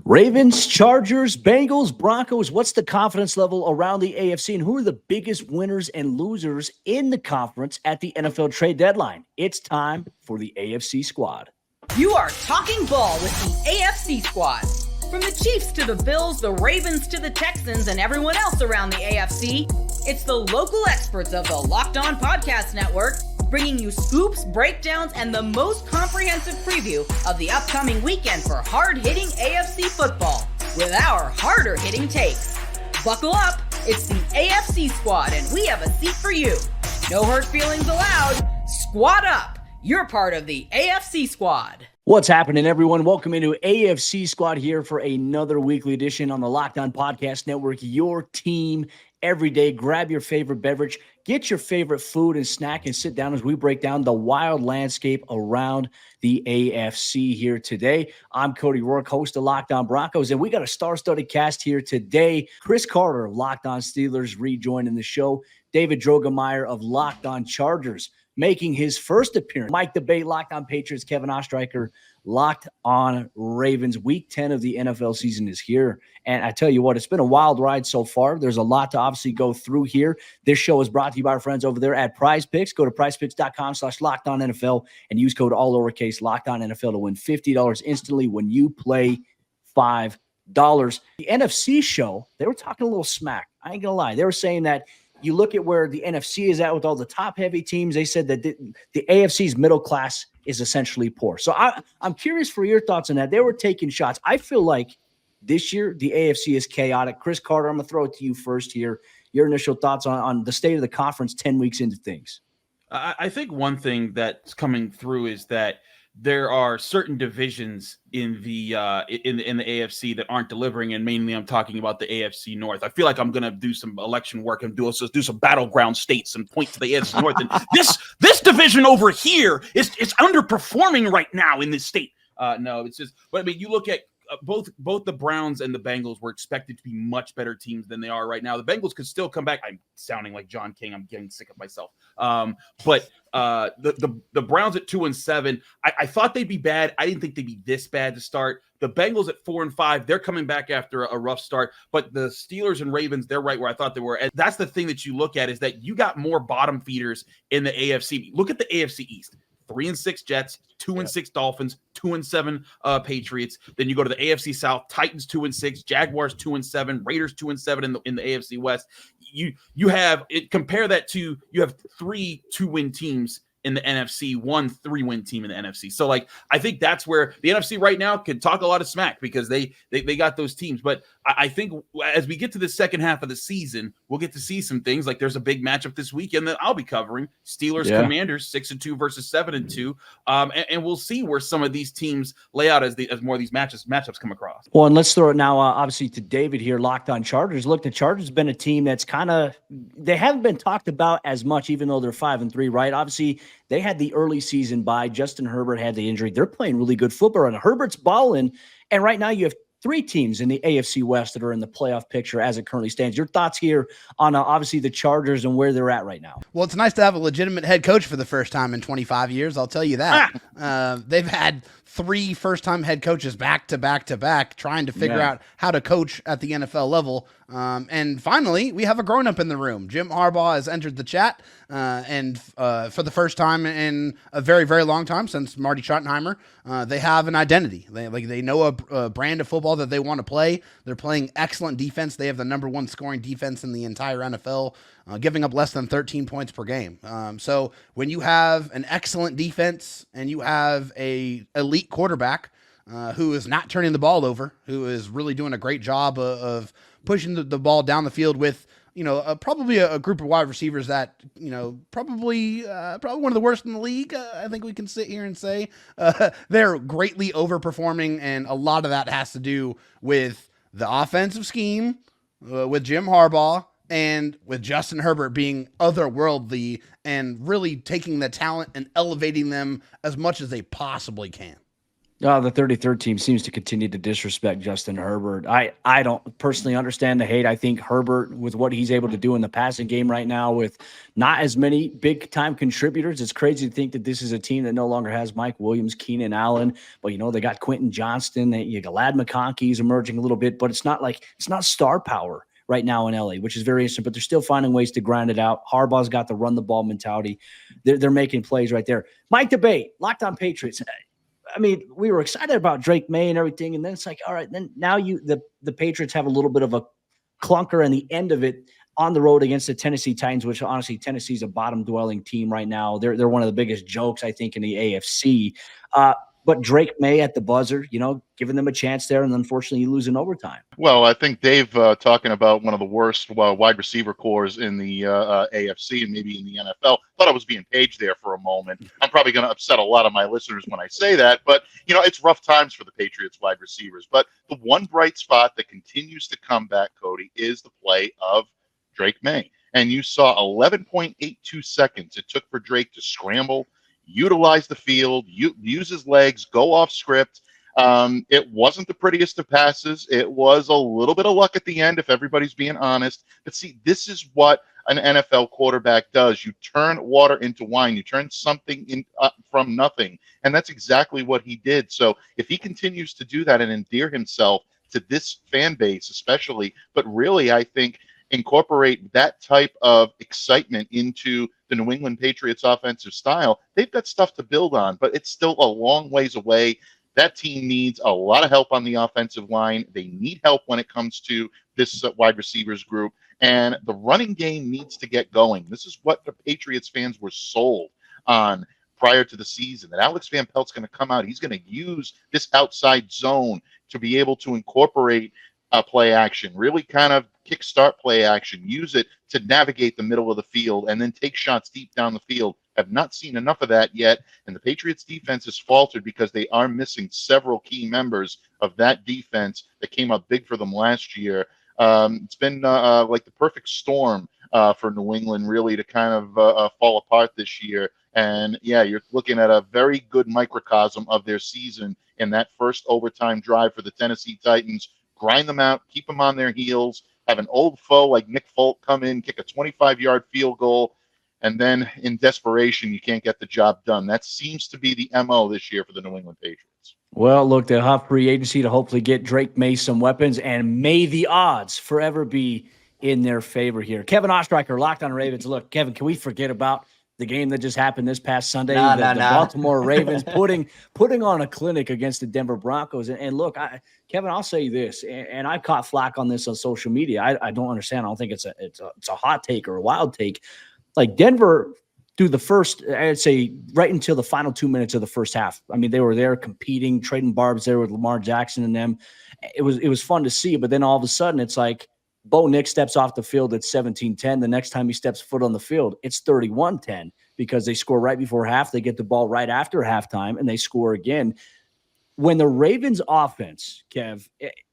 Ravens, Chargers, Bengals, Broncos. What's the confidence level around the AFC, and who are the biggest winners and losers in the conference at the NFL trade deadline? It's time for the AFC Squad. You are talking ball with the AFC Squad. From the Chiefs to the Bills, the Ravens to the Texans, and everyone else around the AFC, it's the local experts of the Locked On Podcast Network, bringing you scoops, breakdowns, and the most comprehensive preview of the upcoming weekend for hard-hitting AFC football with our harder-hitting takes. Buckle up, it's the AFC Squad, and we have a seat for you. No hurt feelings allowed. Squad up. You're part of the AFC Squad. What's happening, everyone? Welcome into AFC Squad here for another weekly edition on the Locked On Podcast Network, your team every day. Grab your favorite beverage, get your favorite food and snack, and sit down as we break down the wild landscape around the AFC here today. I'm Cody Rourke, host of Locked On Broncos, and we got a star-studded cast here today. Chris Carter of Locked On Steelers rejoining the show. David Drogemeyer of Locked On Chargers making his first appearance. Mike Debate, Locked On Patriots. Kevin Ostreicher, Locked On Ravens. Week 10 of the NFL season is here. And I tell you what, it's been a wild ride so far. There's a lot to obviously go through here. This show is brought to you by our friends over there at PrizePicks. Go to prizepicks.com/LockedOnNFL and use code all lowercase LockedOnNFL to win $50 instantly when you play $5. The NFC show, they were talking a little smack. I ain't gonna lie. They were saying that you look at where the NFC is at with all the top-heavy teams. They said that the AFC's middle class is essentially poor. So I'm curious for your thoughts on that. They were taking shots. I feel like this year the AFC is chaotic. Chris Carter, I'm going to throw it to you first here. Your initial thoughts on the state of the conference 10 weeks into things. I think one thing that's coming through is that there are certain divisions in the AFC that aren't delivering, and mainly I'm talking about the AFC North. I feel like I'm going to do some election work and do some battleground states and point to the AFC North. And this division over here is underperforming right now in this state. No, it's just. But I mean, you look at both the Browns and the Bengals were expected to be much better teams than they are right now. The Bengals could still come back. I'm sounding like John King. I'm getting sick of myself. But the Browns at 2-7, I thought they'd be bad. I didn't think they'd be this bad to start. The Bengals at 4-5, they're coming back after a rough start. But the Steelers and Ravens, they're right where I thought they were. And that's the thing that you look at is that you got more bottom feeders in the AFC. Look at the AFC East. 3-6 Jets, 2-6 Dolphins, 2-7 Patriots. Then you go to the AFC South, Titans 2-6, Jaguars 2-7, Raiders 2-7 in the AFC West. You have it. Compare that to you have 3 2-win teams in the NFC, 1 3-win team in the NFC. So like I think that's where the NFC right now can talk a lot of smack because they got those teams. But I think as we get to the second half of the season, we'll get to see some things like there's a big matchup this weekend that I'll be covering. Steelers Commanders 6-2 versus 7-2. And we'll see where some of these teams lay out as more of these matchups come across. Well, and let's throw it now obviously to David here, Locked On Chargers. Look, the Chargers have been a team that's they haven't been talked about as much, even though they're 5-3, right? Obviously, they had the early season bye. Justin Herbert had the injury. They're playing really good football, and Herbert's balling. And right now you have 3 teams in the AFC West that are in the playoff picture as it currently stands. Your thoughts here on obviously the Chargers and where they're at right now? Well, it's nice to have a legitimate head coach for the first time in 25 years. I'll tell you that. They've had 3 first-time head coaches back to back trying to figure out how to coach at the NFL level. And finally, we have a grown-up in the room. Jim Harbaugh has entered the chat, and for the first time in a very, very long time since Marty Schottenheimer, they have an identity. They know a brand of football that they want to play. They're playing excellent defense. They have the number 1 scoring defense in the entire NFL, giving up less than 13 points per game. So when you have an excellent defense and you have a elite quarterback who is not turning the ball over, who is really doing a great job of pushing the ball down the field with, probably a group of wide receivers that, probably one of the worst in the league. I think we can sit here and say they're greatly overperforming. And a lot of that has to do with the offensive scheme, with Jim Harbaugh, and with Justin Herbert being otherworldly and really taking the talent and elevating them as much as they possibly can. The 33rd team seems to continue to disrespect Justin Herbert. I don't personally understand the hate. I think Herbert, with what he's able to do in the passing game right now, with not as many big-time contributors, it's crazy to think that this is a team that no longer has Mike Williams, Keenan Allen, but, they got Quentin Johnston. You got Lad McConkey's emerging a little bit, but it's not star power right now in LA, which is very interesting, but they're still finding ways to grind it out. Harbaugh's got the run-the-ball mentality. They're making plays right there. Mike Debate, Locked On Patriots. I mean, we were excited about Drake May and everything, and then it's like, all right, then now the Patriots have a little bit of a clunker in the end of it on the road against the Tennessee Titans, which honestly Tennessee's a bottom-dwelling team right now. They're one of the biggest jokes, I think, in the AFC. But Drake May at the buzzer, giving them a chance there, and unfortunately you lose in overtime. Well, I think Dave talking about one of the worst wide receiver cores in the AFC and maybe in the NFL. Thought I was being paged there for a moment. I'm probably going to upset a lot of my listeners when I say that, but it's rough times for the Patriots wide receivers. But the one bright spot that continues to come back, Cody, is the play of Drake May. And you saw 11.82 seconds it took for Drake to scramble, utilize the field, use his legs, go off script. It wasn't the prettiest of passes. It was a little bit of luck at the end, if everybody's being honest. But see, this is what an NFL quarterback does. You turn water into wine. You turn something from nothing. And that's exactly what he did. So if he continues to do that and endear himself to this fan base especially, but really I think incorporate that type of excitement into the New England Patriots offensive style, they've got stuff to build on, but it's still a long ways away. That team needs a lot of help on the offensive line. They need help when it comes to this wide receivers group, and the running game needs to get going. This is what the Patriots fans were sold on prior to the season, that Alex Van Pelt's going to come out. He's going to use this outside zone to be able to incorporate play action, really kind of kickstart play action, use it to navigate the middle of the field and then take shots deep down the field. Have not seen enough of that yet, and the Patriots defense has faltered because they are missing several key members of that defense that came up big for them last year. It's been like the perfect storm for New England really to kind of fall apart this year. And yeah, you're looking at a very good microcosm of their season in that first overtime drive for the Tennessee Titans. Grind them out, keep them on their heels, have an old foe like Nick Folk come in, kick a 25-yard field goal, and then in desperation, you can't get the job done. That seems to be the MO this year for the New England Patriots. Well, look, they'll have free agency to hopefully get Drake May some weapons, and may the odds forever be in their favor here. Kevin Ostreicher, Locked On Ravens. Look, Kevin, can we forget about the game that just happened this past Sunday? The Baltimore Ravens putting on a clinic against the Denver Broncos. And look, Kevin, I'll say this, and I caught flack on this on social media. I don't understand. I don't think it's a hot take or a wild take. Like Denver, through the first, I'd say right until the final 2 minutes of the first half. I mean, they were there competing, trading barbs there with Lamar Jackson and them. It was fun to see, but then all of a sudden it's like Bo Nix steps off the field at 17-10. The next time he steps foot on the field, it's 31-10 because they score right before half. They get the ball right after halftime, and they score again. When the Ravens offense, Kev,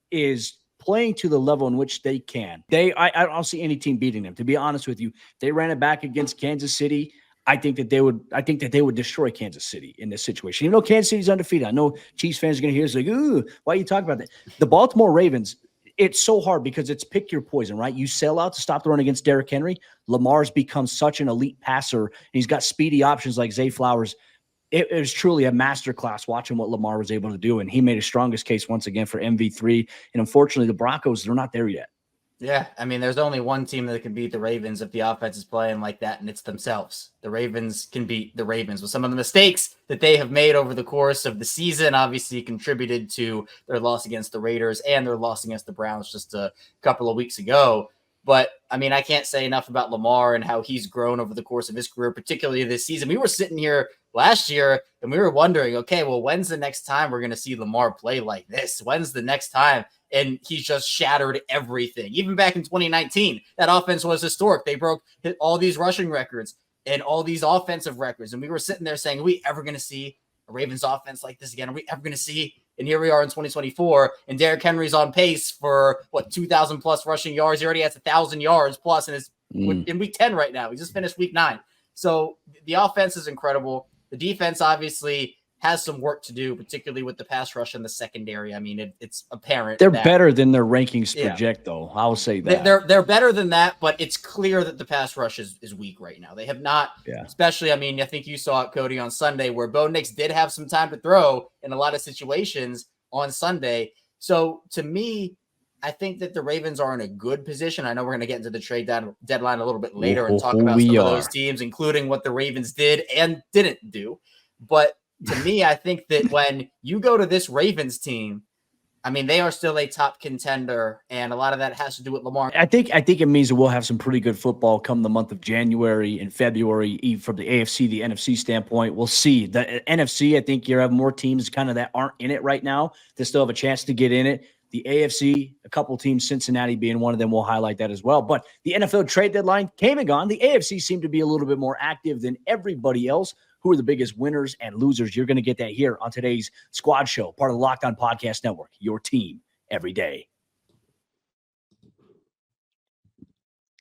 is playing to the level in which they can, I don't see any team beating them. To be honest with you, they ran it back against Kansas City. I think that they would destroy Kansas City in this situation. Even though Kansas City's undefeated, I know Chiefs fans are going to hear this like, ooh, why are you talking about that? The Baltimore Ravens, it's so hard because it's pick your poison, right? You sell out to stop the run against Derrick Henry. Lamar's become such an elite passer. And he's got speedy options like Zay Flowers. It was truly a masterclass watching what Lamar was able to do. And he made his strongest case once again for MV3. And unfortunately, the Broncos, they're not there yet. Yeah, I mean, there's only one team that can beat the Ravens if the offense is playing like that, and it's themselves. The Ravens can beat the Ravens with some of the mistakes that they have made over the course of the season, obviously contributed to their loss against the Raiders and their loss against the Browns just a couple of weeks ago. But, I mean, I can't say enough about Lamar and how he's grown over the course of his career, particularly this season. We were sitting here last year and we were wondering, okay, well, when's the next time we're going to see Lamar play like this? When's the next time? And he's just shattered everything. Even back in 2019, that offense was historic. They broke all these rushing records and all these offensive records. And we were sitting there saying, are we ever going to see a Ravens offense like this again? Are we ever going to see? And here we are in 2024, and Derrick Henry's on pace for 2,000 plus rushing yards. He already has 1,000 yards plus in week 10 right now. He just finished week 9. So the offense is incredible. The defense obviously has some work to do, particularly with the pass rush in the secondary. I mean, it's apparent they're better than their rankings project, though. I'll say that they're better than that, but it's clear that the pass rush is weak right now. They have not, especially. I mean, I think you saw it, Cody, on Sunday, where Bo Nix did have some time to throw in a lot of situations on Sunday. So to me, I think that the Ravens are in a good position. I know we're going to get into the trade deadline a little bit later and talk about some of those teams, including what the Ravens did and didn't do. But to me, I think that when you go to this Ravens team, I mean, they are still a top contender, and a lot of that has to do with Lamar. I think it means that we'll have some pretty good football come the month of January and February, even from the AFC, the NFC standpoint. We'll see. The NFC, I think you have more teams kind of that aren't in it right now that still have a chance to get in it. The AFC, a couple teams, Cincinnati being one of them, we'll highlight that as well. But the NFL trade deadline came and gone. The AFC seemed to be a little bit more active than everybody else. Who are the biggest winners and losers? You're going to get that here on today's Squad Show, part of the Locked On Podcast Network, your team every day.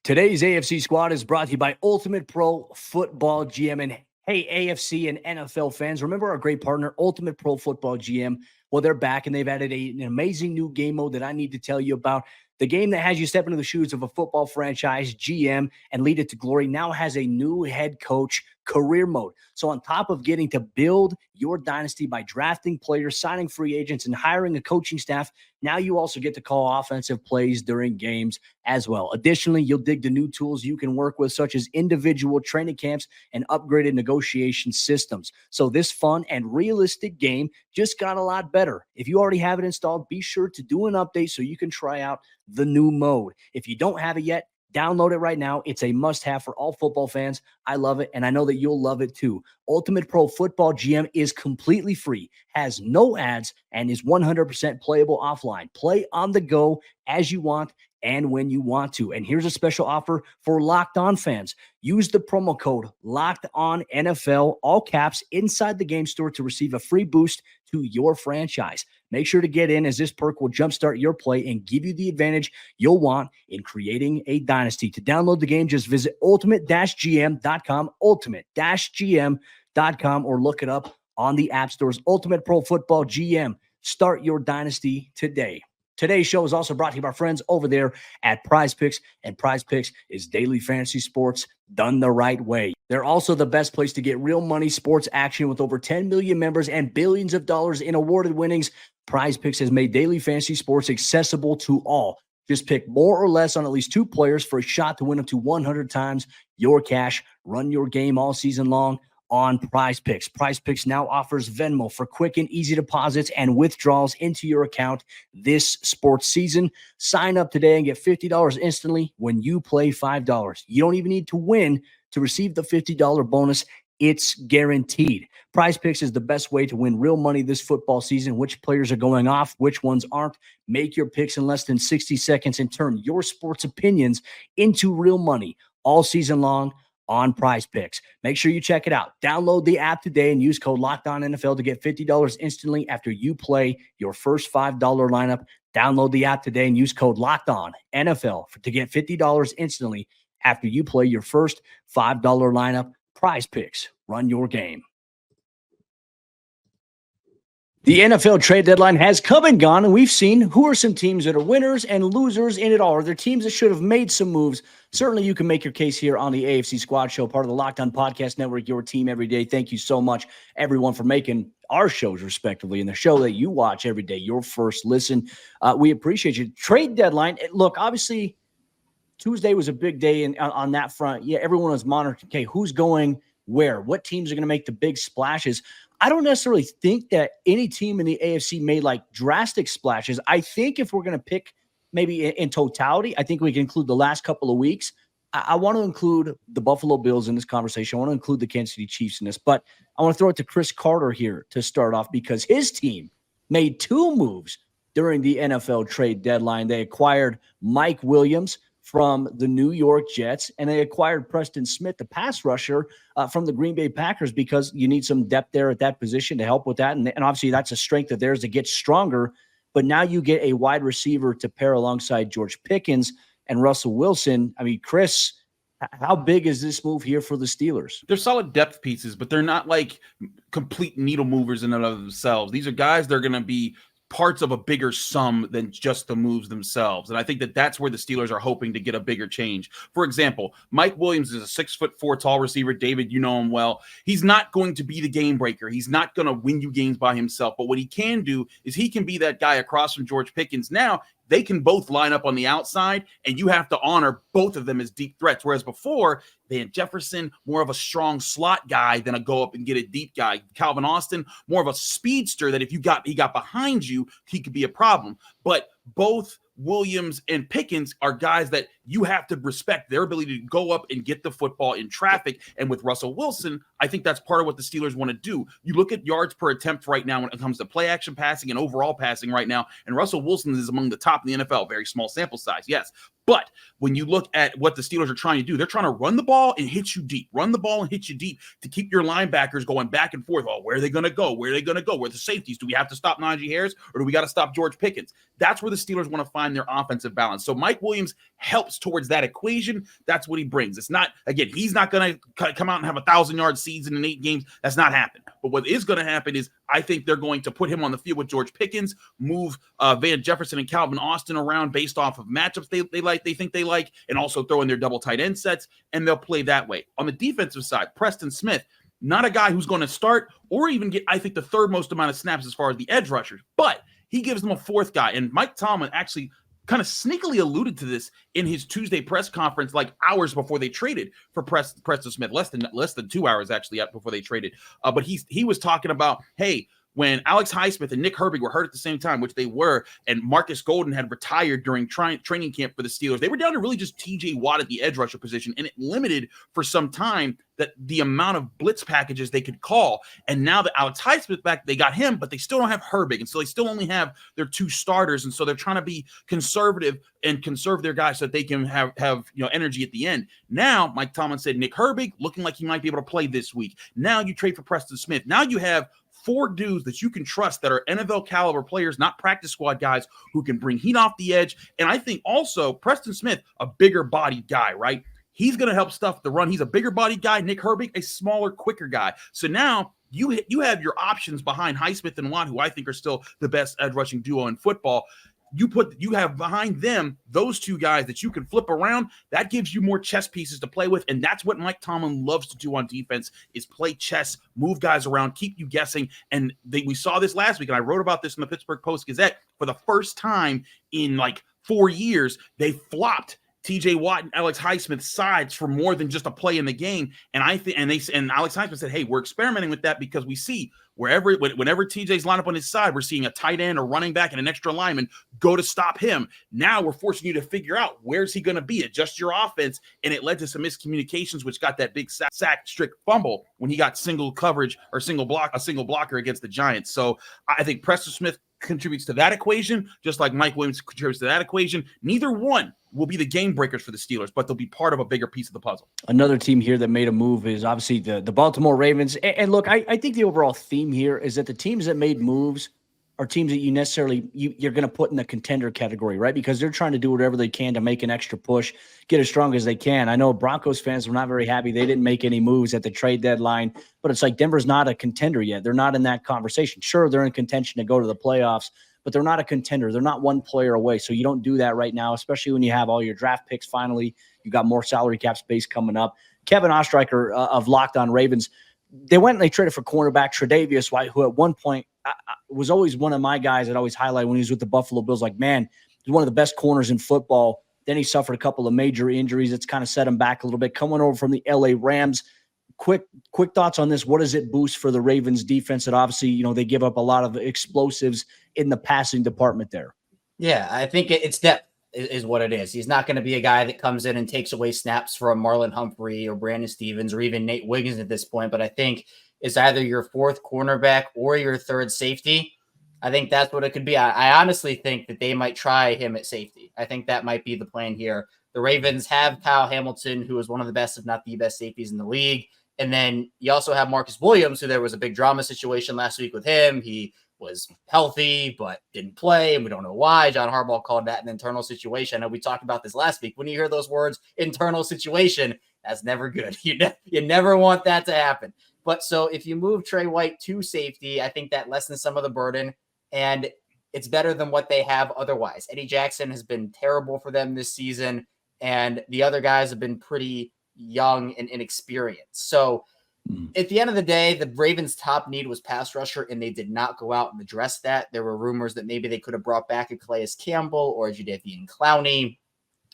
Today's AFC Squad is brought to you by Ultimate Pro Football GM. And hey, AFC and NFL fans, remember our great partner, Ultimate Pro Football GM? Well, they're back, and they've added an amazing new game mode that I need to tell you about. The game that has you step into the shoes of a football franchise GM and lead it to glory now has a new head coach career mode. So on top of getting to build your dynasty by drafting players, signing free agents, and hiring a coaching staff, now you also get to call offensive plays during games as well. Additionally, you'll dig the new tools you can work with, such as individual training camps and upgraded negotiation systems. So this fun and realistic game just got a lot better. If you already have it installed, be sure to do an update so you can try out the new mode. If you don't have it yet, download it right now. It's a must-have for all football fans. I love it, and I know that you'll love it too. Ultimate Pro Football GM is completely free, has no ads, and is 100% playable offline. Play on the go as you want and when you want to. And here's a special offer for Locked On fans. Use the promo code LOCKEDONNFL, all caps, inside the game store to receive a free boost to your franchise. Make sure to get in, as this perk will jumpstart your play and give you the advantage you'll want in creating a dynasty. To download the game, just visit ultimate-gm.com, ultimate-gm.com, or look it up on the app stores. Ultimate Pro Football GM. Start your dynasty today. Today's show is also brought to you by our friends over there at PrizePicks, and PrizePicks is daily fantasy sports done the right way. They're also the best place to get real money sports action with over 10 million members and billions of dollars in awarded winnings. PrizePicks has made daily fantasy sports accessible to all. Just pick more or less on at least two players for a shot to win up to 100 times your cash. Run your game all season long on PrizePicks. PrizePicks now offers Venmo for quick and easy deposits and withdrawals into your account this sports season. Sign up today and get $50 instantly when you play $5. You don't even need to win to receive the $50 bonus. It's guaranteed. PrizePicks is the best way to win real money this football season. Which players are going off, which ones aren't. Make your picks in less than 60 seconds and turn your sports opinions into real money all season long on PrizePicks. Make sure you check it out. Download the app today and use code LOCKEDONNFL to get $50 instantly after you play your first $5 lineup. Download the app today and use code LOCKEDONNFL to get $50 instantly after you play your first $5 lineup. PrizePicks. Run your game. The NFL trade deadline has come and gone, and we've seen who are some teams that are winners and losers in it all. Are there teams that should have made some moves? Certainly you can make your case here on the AFC Squad Show, part of the Locked On Podcast Network, your team every day. Thank you so much, everyone, for making our shows respectively and the show that you watch every day, your first listen. We appreciate you. Trade deadline, look, obviously Tuesday was a big day on that front. Yeah, everyone was monitoring, okay, who's going where? What teams are going to make the big splashes? I don't necessarily think that any team in the AFC made like drastic splashes. I think if we're going to pick maybe in totality, I think we can include the last couple of weeks. I want to include the Buffalo Bills in this conversation. I want to include the Kansas City Chiefs in this, but I want to throw it to Chris Carter here to start off because his team made two moves during the NFL trade deadline. They acquired Mike Williams from the New York Jets, and they acquired Preston Smith, the pass rusher from the Green Bay Packers, because you need some depth there at that position to help with that. And obviously that's a strength of theirs that gets stronger. But now you get a wide receiver to pair alongside George Pickens and Russell Wilson. I mean, Chris, How big is this move here for the Steelers? They're solid depth pieces, but they're not like complete needle movers in and of themselves. These are guys that are going to be parts of a bigger sum than just the moves themselves. And I think that that's where the Steelers are hoping to get a bigger change. For example, Mike Williams is a 6'4" tall receiver. David, you know him well. He's not going to be the game breaker. He's not going to win you games by himself. But what he can do is he can be that guy across from George Pickens. Now, they can both line up on the outside, and you have to honor both of them as deep threats. Whereas before, Van Jefferson, more of a strong slot guy than a go up and get a deep guy. Calvin Austin, more of a speedster that if he got behind you, he could be a problem. But both Williams and Pickens are guys that you have to respect their ability to go up and get the football in traffic. And with Russell Wilson, I think that's part of what the Steelers want to do. You look at yards per attempt right now when it comes to play action passing and overall passing right now, and Russell Wilson is among the top in the NFL. Very small sample size, yes. But when you look at what the Steelers are trying to do, they're trying to run the ball and hit you deep. Run the ball and hit you deep to keep your linebackers going back and forth. Oh, where are they going to go? Where are they going to go? Where are the safeties? Do we have to stop Najee Harris or do we got to stop George Pickens? That's where the Steelers want to find their offensive balance. So Mike Williams helps towards that equation. That's what he brings. It's not, again, he's not going to come out and have 1,000-yard season in 8 games. That's not happening. But what is going to happen is I think they're going to put him on the field with George Pickens, move Van Jefferson and Calvin Austin around based off of matchups they think they like, and also throw in their double tight end sets, and they'll play that way. On the defensive side, Preston Smith, not a guy who's going to start or even get, I think, the third most amount of snaps as far as the edge rushers, but he gives them a fourth guy. And Mike Tomlin actually kind of sneakily alluded to this in his Tuesday press conference, like hours before they traded for Preston Smith, less than 2 hours actually before they traded. But he was talking about, hey, when Alex Highsmith and Nick Herbig were hurt at the same time, which they were, and Marcus Golden had retired during training camp for the Steelers, they were down to really just TJ Watt at the edge rusher position, and it limited for some time that the amount of blitz packages they could call. And now that Alex Highsmith back, they got him, but they still don't have Herbig, and so they still only have their 2 starters, and so they're trying to be conservative and conserve their guys so that they can have energy at the end. Now, Mike Tomlin said Nick Herbig looking like he might be able to play this week. Now you trade for Preston Smith. Now you have 4 dudes that you can trust that are NFL caliber players, not practice squad guys who can bring heat off the edge. And I think also Preston Smith, a bigger bodied guy, right? He's going to help stuff the run. He's a bigger bodied guy. Nick Herbig, a smaller, quicker guy. So now you have your options behind Highsmith and Watt, who I think are still the best edge rushing duo in football. You have behind them those 2 guys that you can flip around. That gives you more chess pieces to play with, and that's what Mike Tomlin loves to do on defense is play chess, move guys around, keep you guessing. And we saw this last week, and I wrote about this in the Pittsburgh Post-Gazette. For the first time in like 4 years, they flopped TJ Watt and Alex Highsmith's sides for more than just a play in the game. And Alex Highsmith said, hey, we're experimenting with that because we see whenever TJ's lined up on his side, we're seeing a tight end or running back and an extra lineman go to stop him. Now we're forcing you to figure out where's he going to be, adjust your offense. And it led to some miscommunications, which got that big sack strict fumble when he got single coverage or a single blocker against the Giants. So I think Preston Smith contributes to that equation, just like Mike Williams contributes to that equation. Neither one will be the game breakers for the Steelers, but they'll be part of a bigger piece of the puzzle. Another team here that made a move is obviously the Baltimore Ravens. And look, I think the overall theme here is that the teams that made moves are teams that you're going to put in the contender category, right? Because they're trying to do whatever they can to make an extra push, get as strong as they can. I know Broncos fans were not very happy. They didn't make any moves at the trade deadline, but it's like Denver's not a contender yet. They're not in that conversation. Sure, they're in contention to go to the playoffs, but they're not a contender. They're not one player away. So you don't do that right now, especially when you have all your draft picks finally. You got more salary cap space coming up. Kevin Ostreicher of Locked On Ravens, they went and they traded for cornerback Tre'Davious White, who at one point was always one of my guys that always highlight when he was with the Buffalo Bills. Like, man, he's one of the best corners in football. Then he suffered a couple of major injuries. It's kind of set him back a little bit. Coming over from the LA Rams. Quick thoughts on this. What does it boost for the Ravens defense? That obviously, they give up a lot of explosives in the passing department there. Yeah, I think it's depth is what it is. He's not going to be a guy that comes in and takes away snaps from Marlon Humphrey or Brandon Stevens or even Nate Wiggins at this point. But I think it's either your 4th cornerback or your 3rd safety. I think that's what it could be. I honestly think that they might try him at safety. I think that might be the plan here. The Ravens have Kyle Hamilton, who is one of the best, if not the best safeties in the league. And then you also have Marcus Williams, who there was a big drama situation last week with him. He was healthy, but didn't play, and we don't know why. John Harbaugh called that an internal situation. I know we talked about this last week. When you hear those words, internal situation, That's never good. You never want that to happen. But so if you move Trey White to safety, I think that lessens some of the burden, and it's better than what they have otherwise. Eddie Jackson has been terrible for them this season, and the other guys have been pretty young and inexperienced. So at the end of the day, the Ravens' top need was pass rusher, and they did not go out and address that. There were rumors that maybe they could have brought back a Calais Campbell or a Jadeveon Clowney,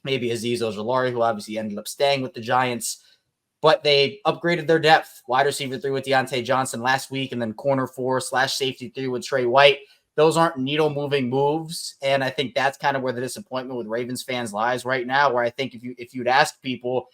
maybe Azeez Ojulari, who obviously ended up staying with the Giants. But they upgraded their depth. Wide receiver 3 with Deontay Johnson last week, and then corner 4/safety 3 with Trey White. Those aren't needle-moving moves, and I think that's kind of where the disappointment with Ravens fans lies right now, where I think if you'd ask people,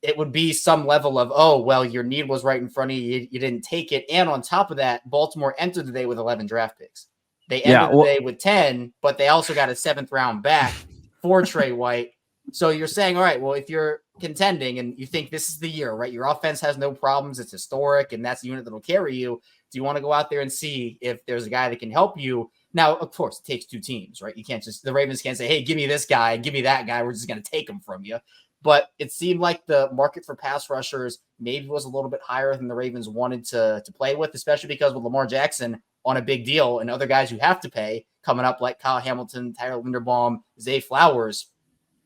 it would be some level of, oh, well, your need was right in front of you. You didn't take it. And on top of that, Baltimore entered the day with 11 draft picks. They ended the day with 10, but they also got a 7th round back for Trey White. So you're saying, all right, well, if you're contending and you think this is the year, right? Your offense has no problems. It's historic, and that's the unit that will carry you. Do you want to go out there and see if there's a guy that can help you? Now, of course, it takes 2 teams, right? You can't just – the Ravens can't say, hey, give me this guy, give me that guy. We're just going to take him from you. But it seemed like the market for pass rushers maybe was a little bit higher than the Ravens wanted to play with, especially because with Lamar Jackson on a big deal and other guys you have to pay coming up like Kyle Hamilton, Tyler Linderbaum, Zay Flowers,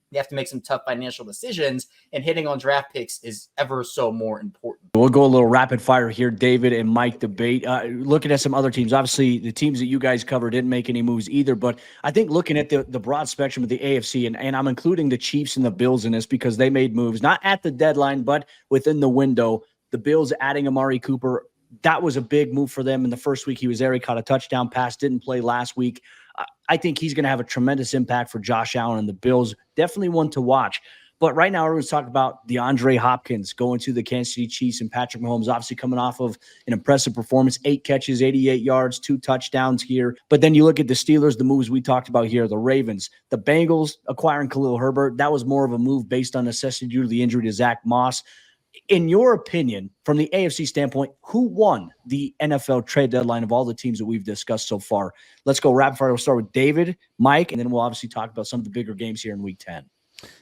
you have to make some tough financial decisions, and hitting on draft picks is ever so more important. We'll go a little rapid fire here. David and Mike debate. Looking at some other teams, obviously the teams that you guys cover didn't make any moves either, but I think looking at the broad spectrum of the AFC, and I'm including the Chiefs and the Bills in this because they made moves, not at the deadline, but within the window. The Bills adding Amari Cooper, that was a big move for them in the first week. He was there. He caught a touchdown pass, didn't play last week. I think he's going to have a tremendous impact for Josh Allen and the Bills. Definitely one to watch. But right now, everyone's talking about DeAndre Hopkins going to the Kansas City Chiefs, and Patrick Mahomes obviously coming off of an impressive performance, 8 catches, 88 yards, 2 touchdowns here. But then you look at the Steelers, the moves we talked about here, the Ravens, the Bengals acquiring Khalil Herbert. That was more of a move based on necessity due to the injury to Zach Moss. In your opinion, from the AFC standpoint, who won the NFL trade deadline of all the teams that we've discussed so far? Let's go rapid fire. We'll start with David, Mike, and then we'll obviously talk about some of the bigger games here in Week 10.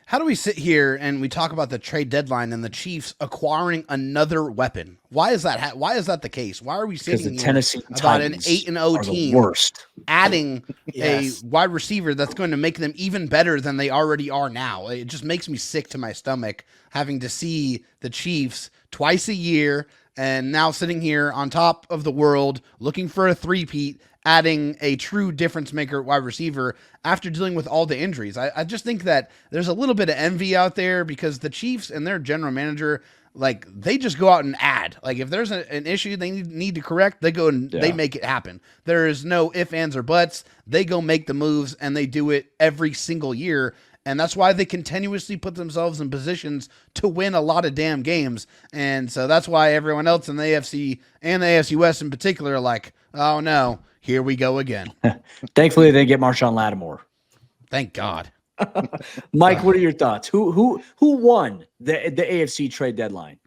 How do we sit here and we talk about the trade deadline and the Chiefs acquiring another weapon? Why is that? Why is that the case? Why are we sitting here Tennessee about an Titans 8-0 team worst. adding a wide receiver that's going to make them even better than they already are now? It just makes me sick to my stomach having to see the Chiefs twice a year and now sitting here on top of the world looking for a three-peat, adding a true difference maker wide receiver after dealing with all the injuries. I just think that there's a little bit of envy out there because the Chiefs and their general manager, like, they just go out and add. Like, if there's an issue they need to correct, they go and they make it happen. There is no ifs, ands, or buts. They go make the moves, and they do it every single year. And that's why they continuously put themselves in positions to win a lot of damn games. And so that's why everyone else in the AFC and the AFC West in particular are like, oh no, here we go again. Thankfully, they get Marshawn Lattimore. Thank God. Mike, what are your thoughts? Who won the AFC trade deadline?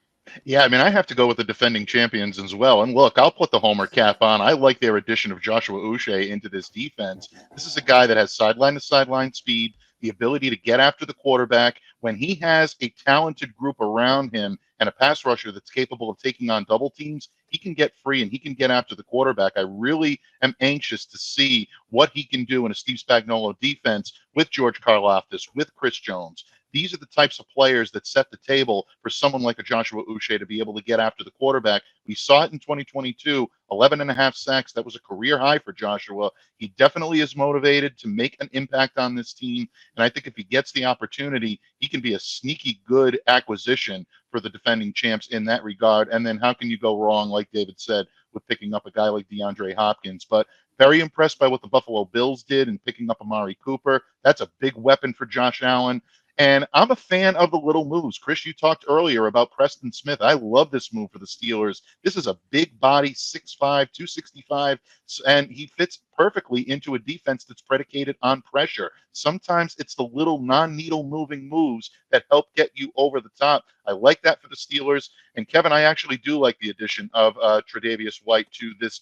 Yeah, I mean, I have to go with the defending champions as well. And look, I'll put the homer cap on. I like their addition of Joshua Uche into this defense. This is a guy that has sideline-to-sideline speed, the ability to get after the quarterback. When he has a talented group around him and a pass rusher that's capable of taking on double teams, he can get free and he can get after the quarterback. I really am anxious to see what he can do in a Steve Spagnuolo defense with George Karlaftis, with Chris Jones. These are the types of players that set the table for someone like a Joshua Uche to be able to get after the quarterback. We saw it in 2022, 11.5 sacks. That was a career high for Joshua. He definitely is motivated to make an impact on this team. And I think if he gets the opportunity, he can be a sneaky good acquisition for the defending champs in that regard. And then how can you go wrong, like David said, with picking up a guy like DeAndre Hopkins? But very impressed by what the Buffalo Bills did in picking up Amari Cooper. That's a big weapon for Josh Allen. And I'm a fan of the little moves. Chris, you talked earlier about Preston Smith. I love this move for the Steelers. This is a big body, 6'5", 265, and he fits perfectly into a defense that's predicated on pressure. Sometimes it's the little non-needle moving moves that help get you over the top. I like that for the Steelers. And Kevin, I actually do like the addition of Tre'Davious White to this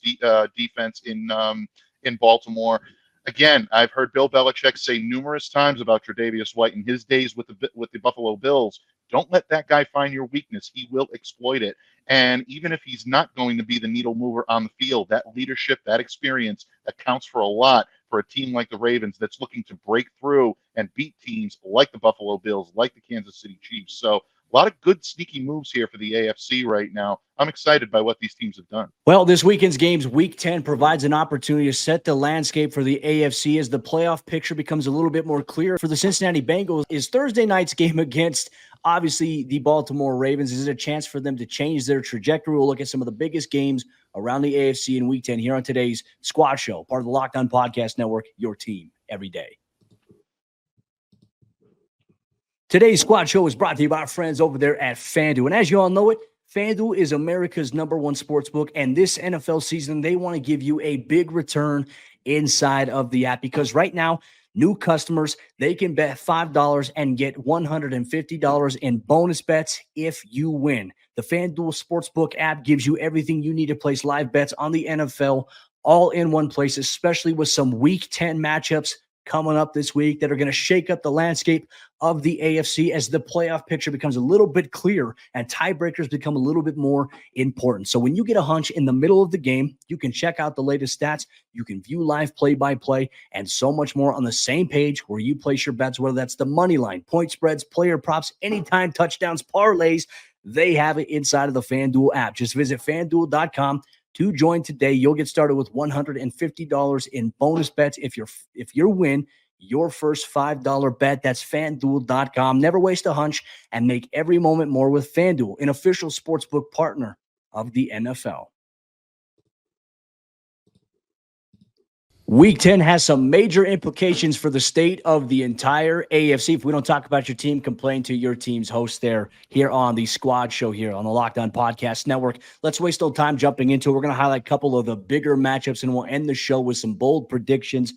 defense in Baltimore. Again, I've heard Bill Belichick say numerous times about Tre'Davious White in his days with the Buffalo Bills. Don't let that guy find your weakness. He will exploit it. And even if he's not going to be the needle mover on the field, that leadership, that experience, that counts for a lot for a team like the Ravens that's looking to break through and beat teams like the Buffalo Bills, like the Kansas City Chiefs. So a lot of good sneaky moves here for the AFC right now. I'm excited by what these teams have done. Well, this weekend's games, Week 10, provides an opportunity to set the landscape for the AFC as the playoff picture becomes a little bit more clear. For the Cincinnati Bengals, is Thursday night's game against, obviously, the Baltimore Ravens. Is it a chance for them to change their trajectory? We'll look at some of the biggest games around the AFC in Week 10 here on today's Squad Show, part of the Locked On Podcast Network, your team every day. Today's Squad Show is brought to you by our friends over there at FanDuel. And as you all know it, FanDuel is America's #1 sportsbook. And this NFL season, they want to give you a big return inside of the app because right now, new customers, they can bet $5 and get $150 in bonus bets if you win. The FanDuel Sportsbook app gives you everything you need to place live bets on the NFL all in one place, especially with some Week 10 matchups coming up this week that are going to shake up the landscape of the AFC as the playoff picture becomes a little bit clearer and tiebreakers become a little bit more important. So when you get a hunch in the middle of the game, you can check out the latest stats, you can view live play-by-play, and so much more on the same page where you place your bets, whether that's the money line, point spreads, player props, anytime touchdowns, parlays, they have it inside of the FanDuel app. Just visit FanDuel.com to join today. You'll get started with $150 in bonus bets if you win your first $5 bet. That's FanDuel.com. Never waste a hunch and make every moment more with FanDuel, an official sportsbook partner of the NFL. Week 10 has some major implications for the state of the entire AFC. If we don't talk about your team, complain to your team's host there here on the Squad Show here on the Locked On Podcast Network. Let's waste no time jumping into it. We're going to highlight a couple of the bigger matchups, and we'll end the show with some bold predictions.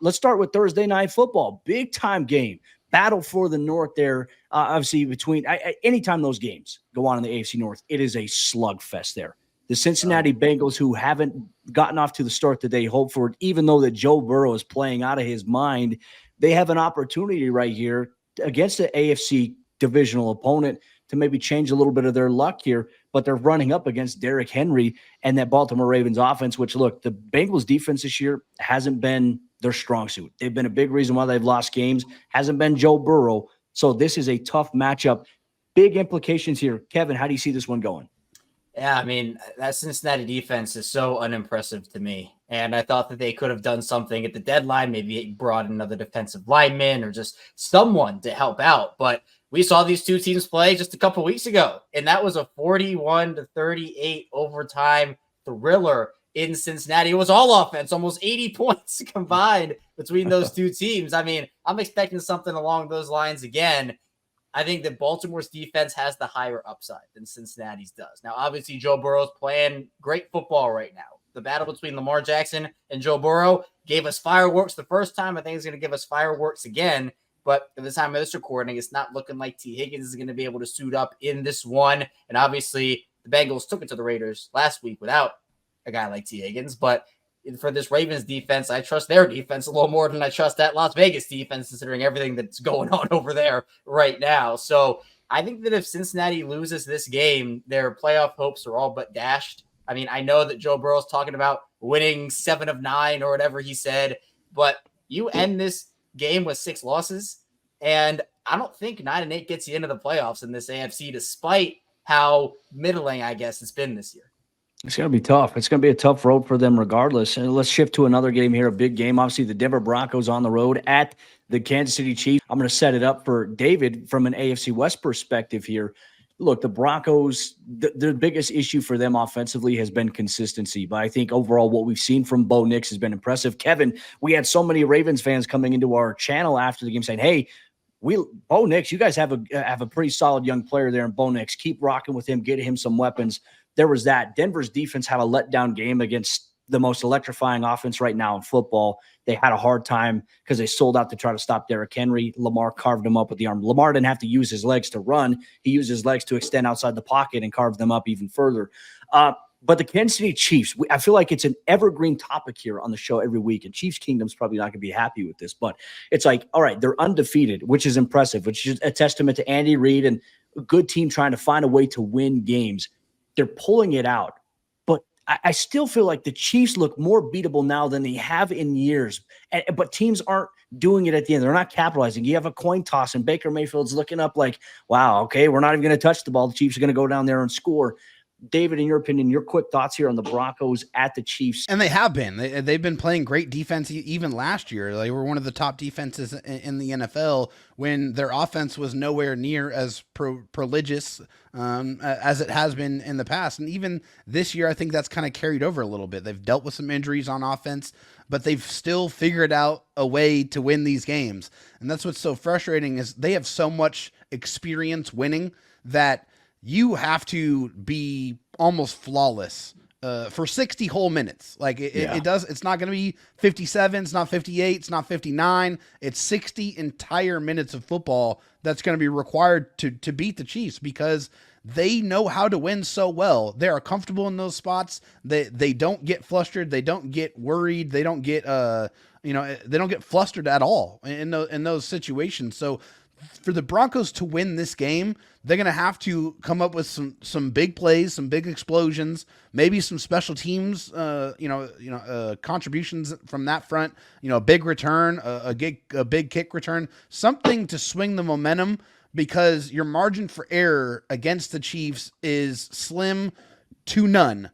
Let's start with Thursday Night Football. Big-time game. Battle for the North there. Obviously, between anytime those games go on in the AFC North, it is a slugfest there. The Cincinnati Bengals, who haven't gotten off to the start that they hoped for, even though that Joe Burrow is playing out of his mind, they have an opportunity right here against the AFC divisional opponent to maybe change a little bit of their luck here, but they're running up against Derrick Henry and that Baltimore Ravens offense, which, look, the Bengals defense this year hasn't been their strong suit. They've been a big reason why they've lost games, hasn't been Joe Burrow. So this is a tough matchup. Big implications here. Kevin, how do you see this one going? Yeah, I mean, that Cincinnati defense is so unimpressive to me. And I thought that they could have done something at the deadline, maybe brought another defensive lineman or just someone to help out. But we saw these two teams play just a couple weeks ago, and that was a 41-38 overtime thriller in Cincinnati. It was all offense, almost 80 points combined between those two teams. I mean, I'm expecting something along those lines again. I think that Baltimore's defense has the higher upside than Cincinnati's does. Now, obviously, Joe Burrow's playing great football right now. The battle between Lamar Jackson and Joe Burrow gave us fireworks the first time. I think it's going to give us fireworks again. But at the time of this recording, it's not looking like T. Higgins is going to be able to suit up in this one. And obviously, the Bengals took it to the Raiders last week without a guy like T. Higgins. But for this Ravens defense, I trust their defense a little more than I trust that Las Vegas defense, considering everything that's going on over there right now. So I think that if Cincinnati loses this game, their playoff hopes are all but dashed. I mean, I know that Joe Burrow's talking about winning 7 of 9 or whatever he said, but you end this game with 6 losses, and I don't think 9-8 gets you into the playoffs in this AFC, despite how middling, I guess, it's been this year. It's going to be tough. It's going to be a tough road for them regardless. And let's shift to another game here, a big game. Obviously, the Denver Broncos on the road at the Kansas City Chiefs. I'm going to set it up for David from an AFC West perspective here. Look, the Broncos, the biggest issue for them offensively has been consistency. But I think overall what we've seen from Bo Nix has been impressive. Kevin, we had so many Ravens fans coming into our channel after the game saying, hey, Bo Nix, you guys have a pretty solid young player there in Bo Nix. Keep rocking with him, get him some weapons. There was that. Denver's defense had a letdown game against the most electrifying offense right now in football. They had a hard time because they sold out to try to stop Derrick Henry. Lamar carved him up with the arm. Lamar didn't have to use his legs to run. He used his legs to extend outside the pocket and carve them up even further. But the Kansas City Chiefs, I feel like it's an evergreen topic here on the show every week, and Chiefs Kingdom's probably not going to be happy with this, but it's like, all right, they're undefeated, which is impressive, which is a testament to Andy Reid and a good team trying to find a way to win games. They're pulling it out. But I still feel like the Chiefs look more beatable now than they have in years. But teams aren't doing it at the end. They're not capitalizing. You have a coin toss, and Baker Mayfield's looking up like, wow, okay, we're not even going to touch the ball. The Chiefs are going to go down there and score. David, in your opinion, your quick thoughts here on the Broncos at the Chiefs. And they have been. They've been playing great defense even last year. They were one of the top defenses in the NFL when their offense was nowhere near as proligious as it has been in the past. And even this year, I think that's kind of carried over a little bit. They've dealt with some injuries on offense, but they've still figured out a way to win these games. And that's what's so frustrating is they have so much experience winning that you have to be almost flawless for 60 whole minutes. Like it's not going to be 57. It's not 58. It's not 59. It's 60 entire minutes of football that's going to be required to beat the Chiefs because they know how to win so well. They are comfortable in those spots. They don't get flustered. They don't get worried. They don't get, they don't get flustered at all in those situations. So for the Broncos to win this game, they're going to have to come up with some big plays, some big explosions, maybe some special teams, contributions from that front, a big return, a big kick return, something to swing the momentum because your margin for error against the Chiefs is slim to none.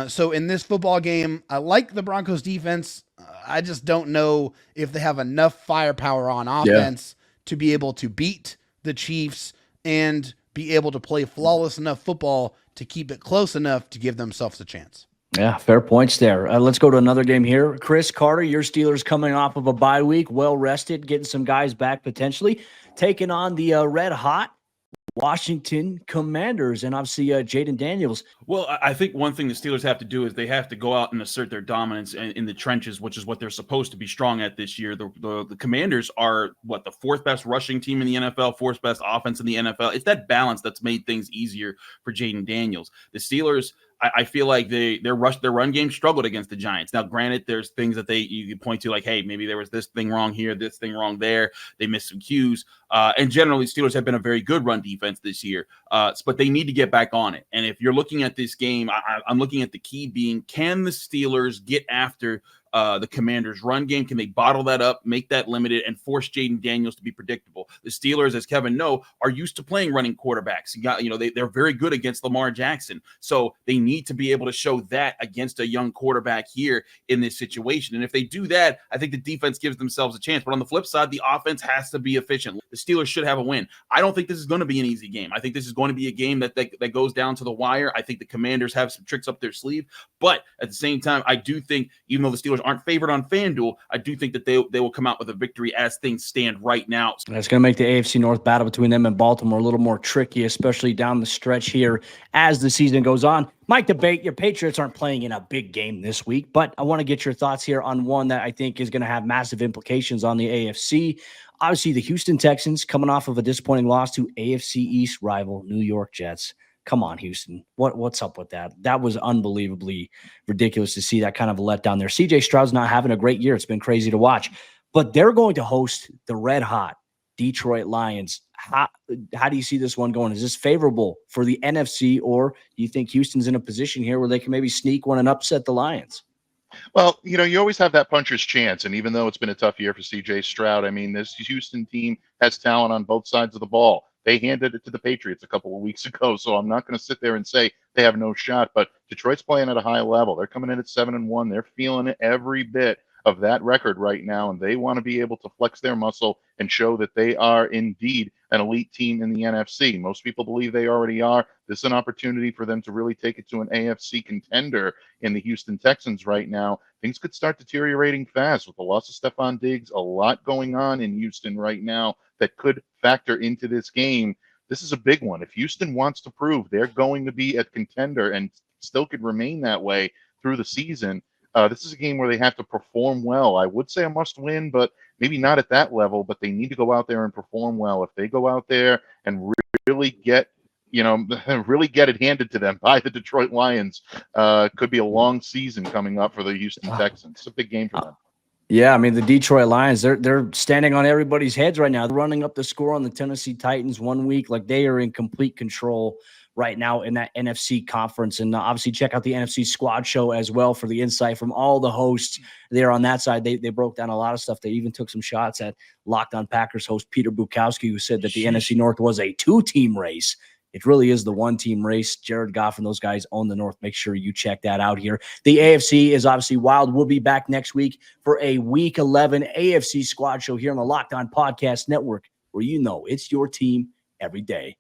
So in this football game, I like the Broncos defense. I just don't know if they have enough firepower on offense to be able to beat the Chiefs and be able to play flawless enough football to keep it close enough to give themselves a chance. Yeah, fair points there. Let's go to another game here. Chris Carter, your Steelers coming off of a bye week, well rested, getting some guys back potentially, taking on the red hot Washington Commanders and obviously Jaden Daniels. Well, I think one thing the Steelers have to do is they have to go out and assert their dominance in the trenches, which is what they're supposed to be strong at this year. The Commanders are the fourth best rushing team in the NFL, fourth best offense in the NFL. It's that balance that's made things easier for Jaden Daniels. The Steelers, I feel like their run game struggled against the Giants. Now, granted, there's things that you point to like, hey, maybe there was this thing wrong here, this thing wrong there. They missed some cues. And generally, Steelers have been a very good run defense this year. But they need to get back on it. And if you're looking at this game, I'm looking at the key being, can the Steelers get after the Commanders' run game? Can they bottle that up, make that limited, and force Jaden Daniels to be predictable? The Steelers, as Kevin know, are used to playing running quarterbacks. They're very good against Lamar Jackson. So they need to be able to show that against a young quarterback here in this situation. And if they do that, I think the defense gives themselves a chance. But on the flip side, the offense has to be efficient. The Steelers should have a win. I don't think this is going to be an easy game. I think this is going to be a game that goes down to the wire. I think the Commanders have some tricks up their sleeve. But at the same time, I do think, even though the Steelers aren't favored on FanDuel, I do think that they will come out with a victory as things stand right now. That's going to make the AFC North battle between them and Baltimore a little more tricky, especially down the stretch here as the season goes on. Mike, debate, your Patriots aren't playing in a big game this week, but I want to get your thoughts here on one that I think is going to have massive implications on the AFC. Obviously, the Houston Texans coming off of a disappointing loss to AFC East rival New York Jets. Come on, Houston. What's up with that? That was unbelievably ridiculous to see that kind of a letdown there. CJ Stroud's not having a great year. It's been crazy to watch. But they're going to host the red-hot Detroit Lions. How do you see this one going? Is this favorable for the NFC, or do you think Houston's in a position here where they can maybe sneak one and upset the Lions? Well, you always have that puncher's chance. And even though it's been a tough year for CJ Stroud, I mean, this Houston team has talent on both sides of the ball. They handed it to the Patriots a couple of weeks ago, so I'm not going to sit there and say they have no shot. But Detroit's playing at a high level. They're coming in at 7-1. They're feeling it every bit of that record right now, and they want to be able to flex their muscle and show that they are indeed an elite team in the NFC. Most people believe they already are. This is an opportunity for them to really take it to an AFC contender in the Houston Texans right now. Things could start deteriorating fast with the loss of Stephon Diggs. A lot going on in Houston right now that could factor into this game. This is a big one. If Houston wants to prove they're going to be a contender and still could remain that way through the season, this is a game where they have to perform well. I would say a must win, but maybe not at that level, but they need to go out there and perform well. If they go out there and really get it handed to them by the Detroit Lions, could be a long season coming up for the Houston Texans. It's a big game for them. Yeah, I mean, the Detroit Lions, they're standing on everybody's heads right now. They're running up the score on the Tennessee Titans 1 week. Like, they are in complete control right now in that NFC conference. And obviously check out the NFC Squad show as well for the insight from all the hosts there on that side. They broke down a lot of stuff. They even took some shots at Locked On Packers host Peter Bukowski, who said that the NFC North was a 2-team race. It really is the 1-team race. Jared Goff and those guys own the North. Make sure you check that out here. The AFC is obviously wild. We'll be back next week for a Week 11 AFC Squad show here on the Locked On Podcast Network, where you know it's your team every day.